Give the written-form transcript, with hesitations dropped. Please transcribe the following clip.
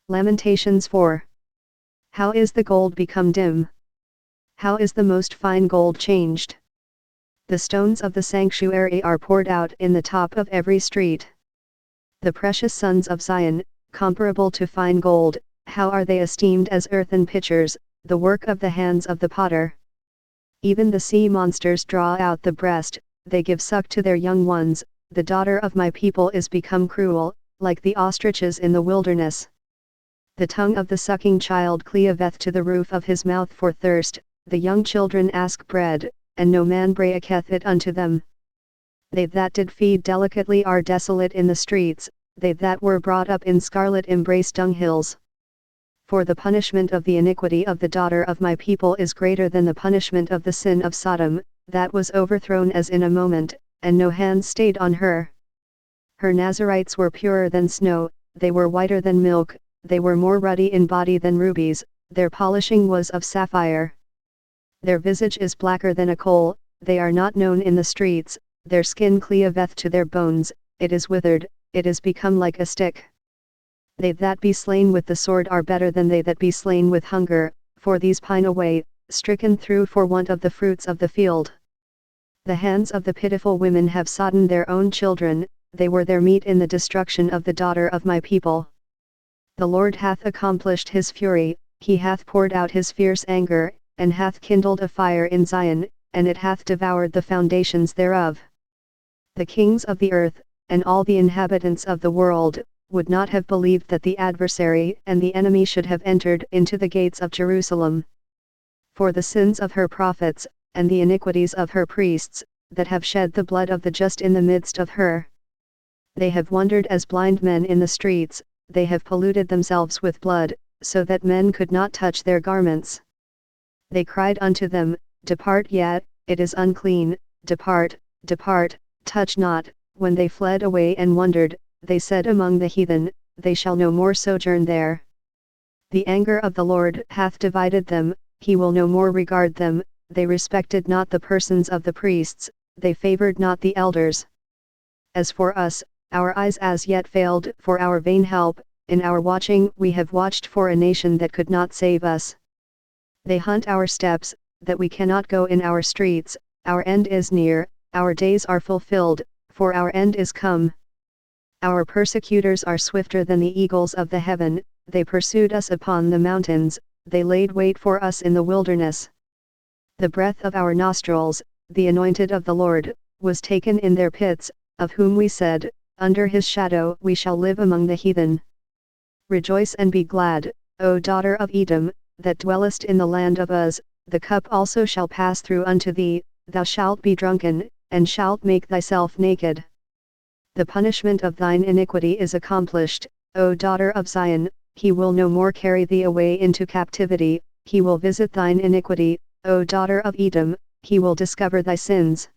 Lamentations 4. How is the gold become dim? How is the most fine gold changed? The stones of the sanctuary are poured out in the top of every street. The precious sons of Zion, comparable to fine gold, how are they esteemed as earthen pitchers, the work of the hands of the potter. Even the sea monsters draw out the breast, they give suck to their young ones. The daughter of my people is become cruel, like the ostriches in the wilderness. The tongue of the sucking child cleaveth to the roof of his mouth for thirst, the young children ask bread, and no man breaketh it unto them. They that did feed delicately are desolate in the streets, they that were brought up in scarlet embrace dunghills. For the punishment of the iniquity of the daughter of my people is greater than the punishment of the sin of Sodom, that was overthrown as in a moment, and no hand stayed on her. Her Nazarites were purer than snow, they were whiter than milk, they were more ruddy in body than rubies, their polishing was of sapphire. Their visage is blacker than a coal, they are not known in the streets, their skin cleaveth to their bones, it is withered, it is become like a stick. They that be slain with the sword are better than they that be slain with hunger, for these pine away, stricken through for want of the fruits of the field. The hands of the pitiful women have sodden their own children, they were their meat in the destruction of the daughter of my people. The Lord hath accomplished his fury, he hath poured out his fierce anger, and hath kindled a fire in Zion, and it hath devoured the foundations thereof. The kings of the earth, and all the inhabitants of the world, would not have believed that the adversary and the enemy should have entered into the gates of Jerusalem. For the sins of her prophets, and the iniquities of her priests, that have shed the blood of the just in the midst of her. They have wandered as blind men in the streets, they have polluted themselves with blood, so that men could not touch their garments. They cried unto them, Depart yet, it is unclean, depart, depart, touch not. When they fled away and wandered, they said among the heathen, They shall no more sojourn there. The anger of the Lord hath divided them, he will no more regard them, they respected not the persons of the priests, they favored not the elders. As for us, our eyes as yet failed for our vain help, in our watching we have watched for a nation that could not save us. They hunt our steps, that we cannot go in our streets, our end is near, our days are fulfilled, for our end is come. Our persecutors are swifter than the eagles of the heaven, they pursued us upon the mountains, they laid wait for us in the wilderness. The breath of our nostrils, the anointed of the Lord, was taken in their pits, of whom we said, Under his shadow we shall live among the heathen. Rejoice and be glad, O daughter of Edom, that dwellest in the land of Uz, the cup also shall pass through unto thee, thou shalt be drunken, and shalt make thyself naked. The punishment of thine iniquity is accomplished, O daughter of Zion, he will no more carry thee away into captivity, he will visit thine iniquity, O daughter of Edom, he will discover thy sins.